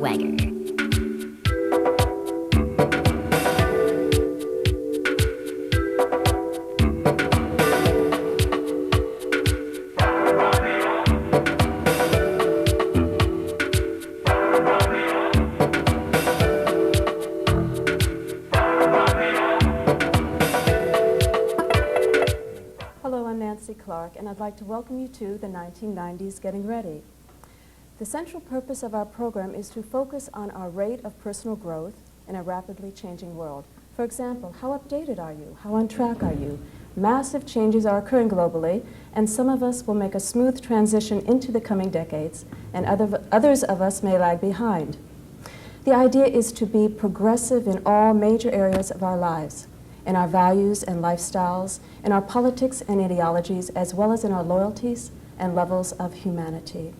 swagger. And I'd like to welcome you to the 1990s Getting Ready. The central purpose of our program is to focus on our rate of personal growth in a rapidly changing world. For example, how updated are you? How on track are you? Massive changes are occurring globally, and some of us will make a smooth transition into the coming decades, and others of us may lag behind. The idea is to be progressive in all major areas of our lives, in our values and lifestyles, in our politics and ideologies, as well as in our loyalties and levels of humanity.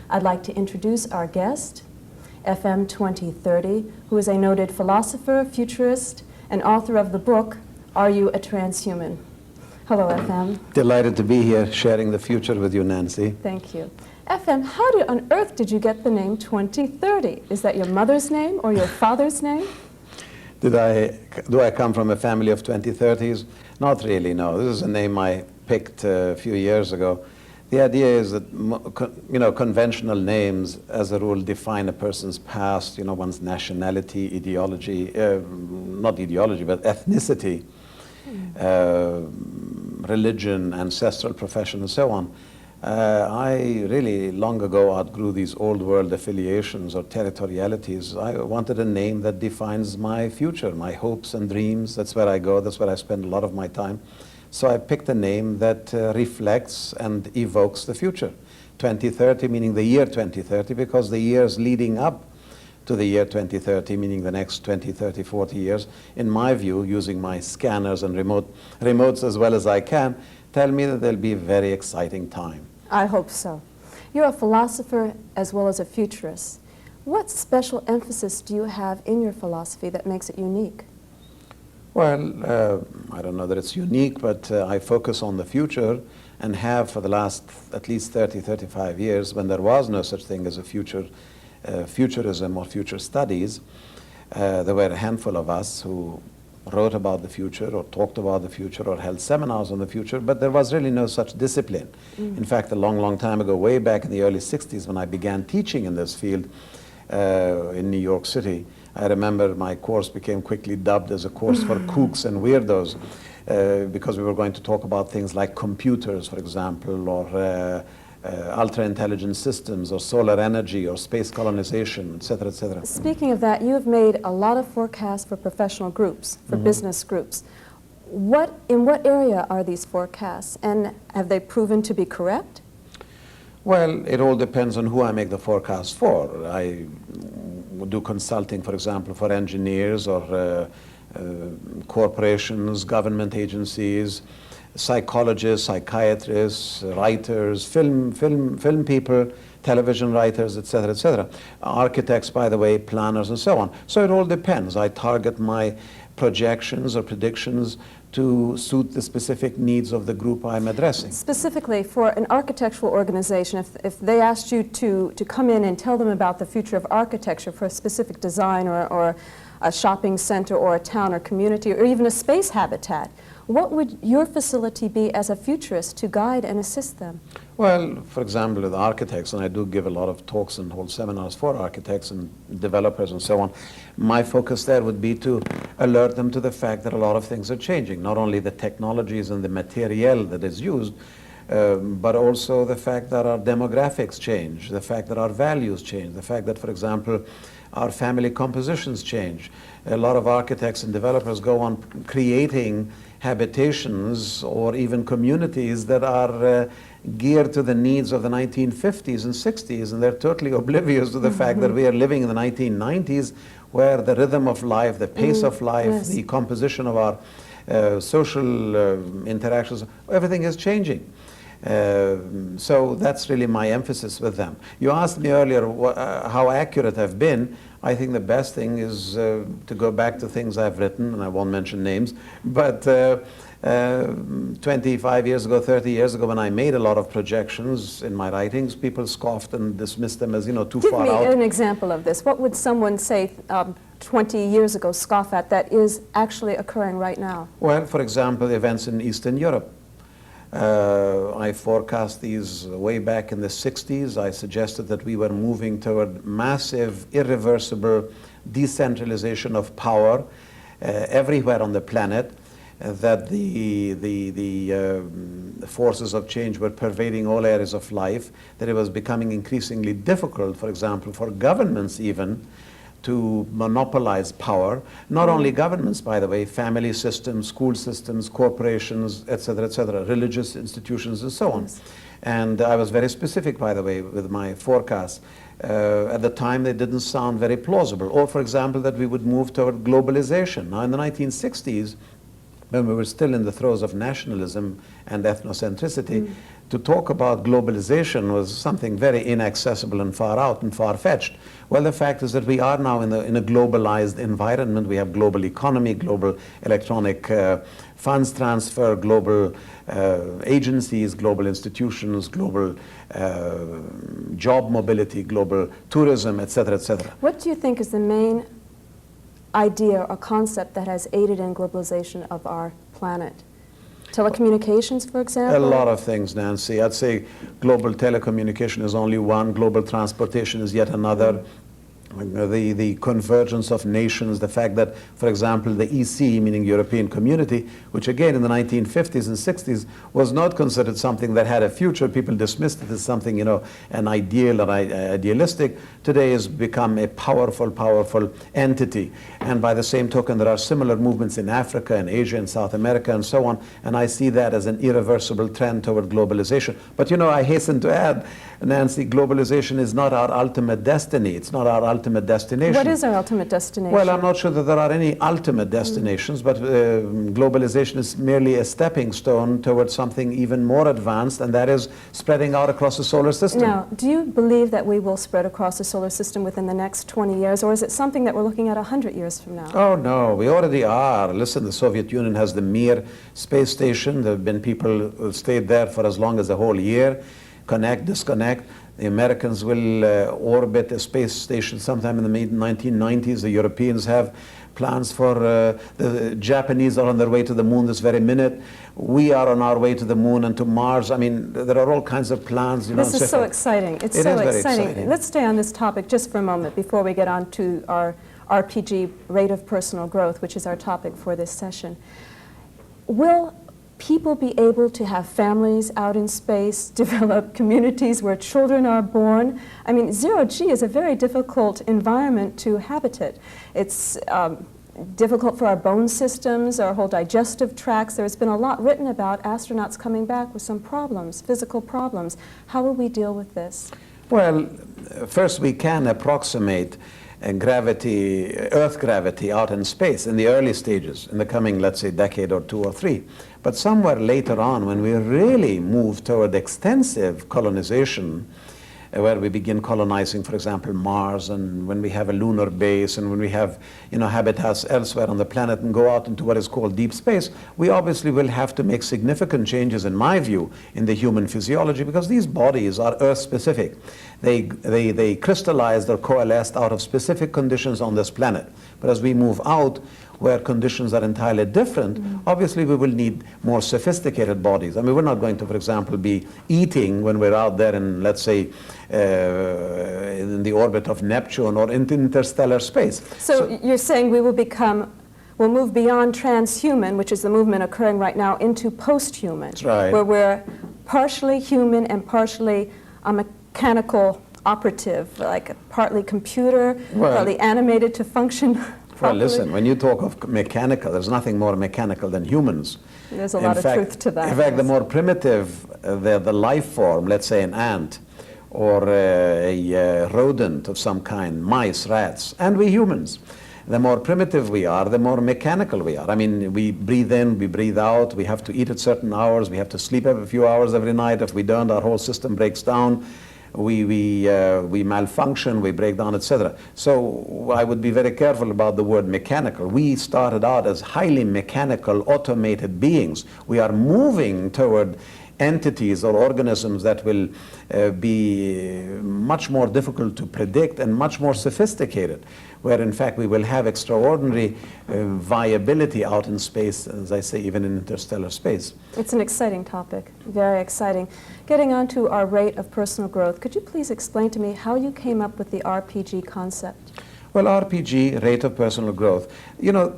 I'd like to introduce our guest, FM-2030, who is a noted philosopher, futurist, and author of the book, Are You a Transhuman? Hello, FM. Delighted to be here sharing the future with you, Nancy. Thank you. FM, how on earth did you get the name 2030? Is that your mother's name or your father's name? Do I come from a family of 2030s? Not really, no. This is a name I picked a few years ago. The idea is that, conventional names, as a rule, define a person's past, one's nationality, ideology, not ideology, but ethnicity, religion, ancestral profession, and so on. I really long ago outgrew these old world affiliations or territorialities. I wanted a name that defines my future, my hopes and dreams. That's where I go, that's where I spend a lot of my time. So I picked a name that reflects and evokes the future. 2030 meaning the year 2030, because the years leading up to the year 2030, meaning the next 20, 30, 40 years, in my view, using my scanners and remotes as well as I can, tell me that there'll be a very exciting time. I hope so. You're a philosopher as well as a futurist. What special emphasis do you have in your philosophy that makes it unique? Well, I don't know that it's unique, but I focus on the future and have for the last at least 30, 35 years, when there was no such thing as a futurism or future studies. There were a handful of us who wrote about the future or talked about the future or held seminars on the future, but there was really no such discipline. In fact, a long, long time ago, way back in the early 60s, when I began teaching in this field in New York City, I remember my course became quickly dubbed as a course for kooks and weirdos, because we were going to talk about things like computers, for example, or ultra-intelligent systems, or solar energy, or space colonization, etc., etc. Speaking of that, you have made a lot of forecasts for professional groups, for business groups. In what area are these forecasts, and have they proven to be correct? Well, it all depends on who I make the forecast for. I do consulting, for example, for engineers or corporations, government agencies, psychologists, psychiatrists, writers, film people, television writers, etc., etc. Architects, by the way, planners, and so on. So it all depends. I target my projections or predictions to suit the specific needs of the group I'm addressing. Specifically, for an architectural organization, if they asked you to come in and tell them about the future of architecture for a specific design or a shopping center or a town or community or even a space habitat, what would your facility be as a futurist to guide and assist them? Well, for example, with architects, and I do give a lot of talks and hold seminars for architects and developers and so on, my focus there would be to alert them to the fact that a lot of things are changing, not only the technologies and the material that is used, but also the fact that our demographics change, the fact that our values change, the fact that, for example, our family compositions change. A lot of architects and developers go on creating habitations or even communities that are geared to the needs of the 1950s and 60s, and they're totally oblivious to the fact that we are living in the 1990s, where the rhythm of life, the pace of life, the composition of our social interactions, everything is changing. So that's really my emphasis with them. You asked me earlier how accurate I've been. I think the best thing is to go back to things I've written, and I won't mention names, but 25 years ago, 30 years ago, when I made a lot of projections in my writings, people scoffed and dismissed them as, too far out. Give me an example of this. What would someone say 20 years ago, scoff at, that is actually occurring right now? Well, for example, events in Eastern Europe. I forecast these way back in the 60s. I suggested that we were moving toward massive, irreversible decentralization of power everywhere on the planet, that the forces of change were pervading all areas of life, that it was becoming increasingly difficult, for example, for governments even to monopolize power. Not only governments, by the way, family systems, school systems, corporations, etc., religious institutions, and so on. Yes. And I was very specific, by the way, with my forecasts. At the time, they didn't sound very plausible. Or, for example, that we would move toward globalization. Now, in the 1960s, when we were still in the throes of nationalism and ethnocentricity, to talk about globalization was something very inaccessible and far out and far-fetched. Well, the fact is that we are now in a globalized environment. We have global economy, global electronic funds transfer, global agencies, global institutions, global job mobility, global tourism, etc., etc. What do you think is the main idea or concept that has aided in globalization of our planet? Telecommunications, for example? A lot of things, Nancy. I'd say global telecommunication is only one, global transportation is yet another. The convergence of nations, the fact that, for example, the EC, meaning European Community, which again in the 1950s and 60s was not considered something that had a future. People dismissed it as something, an ideal or idealistic. Today has become a powerful, powerful entity. And by the same token, there are similar movements in Africa and Asia and South America and so on. And I see that as an irreversible trend toward globalization. But I hasten to add, Nancy, globalization is not our ultimate destiny. It's not our ultimate destination. What is our ultimate destination? Well, I'm not sure that there are any ultimate destinations, but globalization is merely a stepping stone towards something even more advanced, and that is spreading out across the solar system. Now, do you believe that we will spread across the solar system within the next 20 years, or is it something that we're looking at 100 years from now? Oh, no, we already are. Listen, the Soviet Union has the Mir space station. There have been people who stayed there for as long as a whole year. Connect, disconnect. The Americans will orbit a space station sometime in the mid-1990s. The Europeans have plans for, the Japanese are on their way to the moon this very minute. We are on our way to the moon and to Mars. I mean, there are all kinds of plans. This is so exciting. It's so exciting. Let's stay on this topic just for a moment before we get on to our RPG, rate of personal growth, which is our topic for this session. Will people be able to have families out in space, develop communities where children are born? I mean, zero-G is a very difficult environment to habitat. It's difficult for our bone systems, our whole digestive tracts. There's been a lot written about astronauts coming back with some problems, physical problems. How will we deal with this? Well, first we can approximate gravity, Earth gravity out in space in the early stages, in the coming, let's say, decade or two or three. But somewhere later on, when we really move toward extensive colonization, where we begin colonizing, for example, Mars, and when we have a lunar base, and when we have, habitats elsewhere on the planet and go out into what is called deep space, we obviously will have to make significant changes, in my view, in the human physiology, because these bodies are Earth-specific. They crystallized or coalesced out of specific conditions on this planet. But as we move out, where conditions are entirely different, obviously we will need more sophisticated bodies. I mean, we're not going to, for example, be eating when we're out there in, let's say, in the orbit of Neptune or in interstellar space. So you're saying we'll move beyond transhuman, which is the movement occurring right now, into post-human, right, where we're partially human and partially a mechanical operative, like partly computer, partly animated to function. Well, listen, when you talk of mechanical, there's nothing more mechanical than humans. There's a lot of truth to that. In fact, the more primitive the life form, let's say an ant or a rodent of some kind, mice, rats, and we humans, the more primitive we are, the more mechanical we are. I mean, we breathe in, we breathe out, we have to eat at certain hours, we have to sleep every few hours every night. If we don't, our whole system breaks down. we malfunction, we break down, etc. So I would be very careful about the word mechanical. We started out as highly mechanical, automated beings. We are moving toward entities or organisms that will be much more difficult to predict and much more sophisticated, where in fact we will have extraordinary viability out in space, as I say, even in interstellar space. It's an exciting topic, very exciting. Getting on to our rate of personal growth, could you please explain to me how you came up with the RPG concept? Well, RPG, rate of personal growth, you know,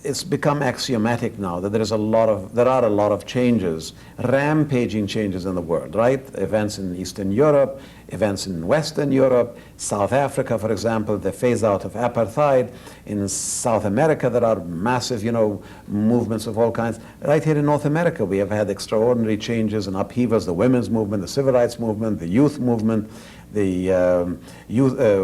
it's become axiomatic now that there are a lot of changes, rampaging changes in the world, right? Events in Eastern Europe, events in Western Europe, South Africa, for example, the phase out of apartheid. In South America, there are massive, you know, movements of all kinds. Right here in North America, we have had extraordinary changes and upheavals, the women's movement, the civil rights movement, the youth movement, the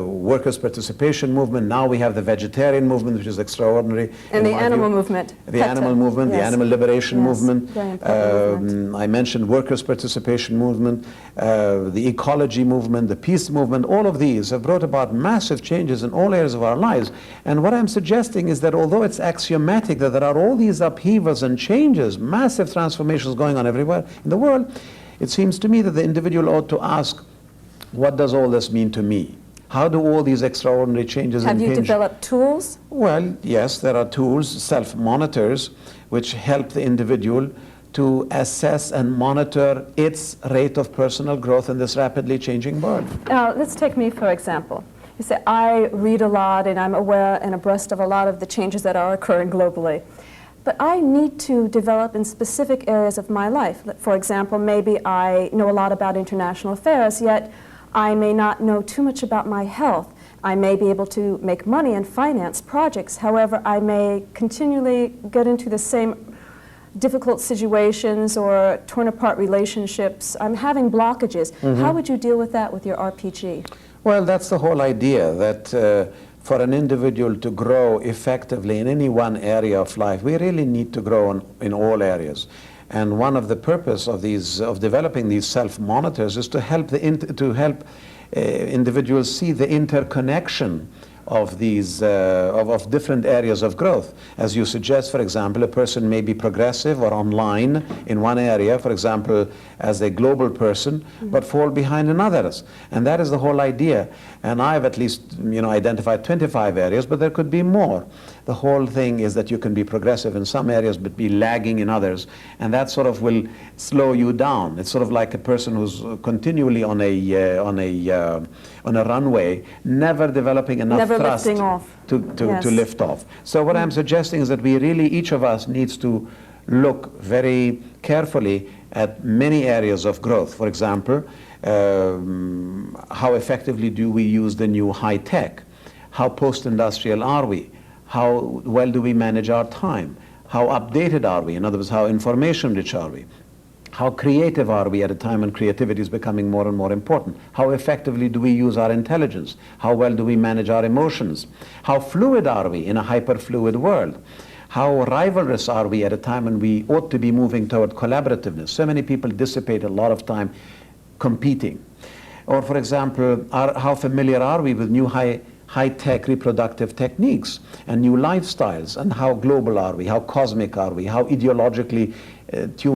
workers' participation movement. Now we have the vegetarian movement, which is extraordinary. And the animal movement. The animal movement, yes. the animal liberation movement. Very important movement. I mentioned workers' participation movement, the ecology movement, the peace movement. All of these have brought about massive changes in all areas of our lives. And what I'm suggesting is that although it's axiomatic that there are all these upheavals and changes, massive transformations going on everywhere in the world, it seems to me that the individual ought to ask, what does all this mean to me? How do all these extraordinary changes impinge? Have you developed tools? Well, yes, there are tools, self-monitors, which help the individual to assess and monitor its rate of personal growth in this rapidly changing world. Let's take me, for example. You say, I read a lot and I'm aware and abreast of a lot of the changes that are occurring globally. But I need to develop in specific areas of my life. For example, maybe I know a lot about international affairs, yet I may not know too much about my health. I may be able to make money and finance projects. However, I may continually get into the same difficult situations or torn apart relationships. I'm having blockages. How would you deal with that with your RPG? Well, that's the whole idea, that for an individual to grow effectively in any one area of life, we really need to grow in all areas. And one of the purpose of developing these self-monitors is to help individuals see the interconnection of these of different areas of growth. As you suggest, for example, a person may be progressive or online in one area, for example, as a global person, but fall behind in others. And that is the whole idea. And I've at least, you know, identified 25 areas, but there could be more. The whole thing is that you can be progressive in some areas but be lagging in others, and that sort of will slow you down. It's sort of like a person who's continually on a runway, never developing enough thrust to lift off. So what I'm suggesting is that we really, each of us needs to look very carefully at many areas of growth. For example, how effectively do we use the new high tech? How post-industrial are we? How well do we manage our time? How updated are we? In other words, how information rich are we? How creative are we at a time when creativity is becoming more and more important? How effectively do we use our intelligence? How well do we manage our emotions? How fluid are we in a hyper-fluid world? How rivalrous are we at a time when we ought to be moving toward collaborativeness? So many people dissipate a lot of time competing. Or, for example, how familiar are we with new high-tech reproductive techniques and new lifestyles? And how global are we? How cosmic are we? How ideologically tuned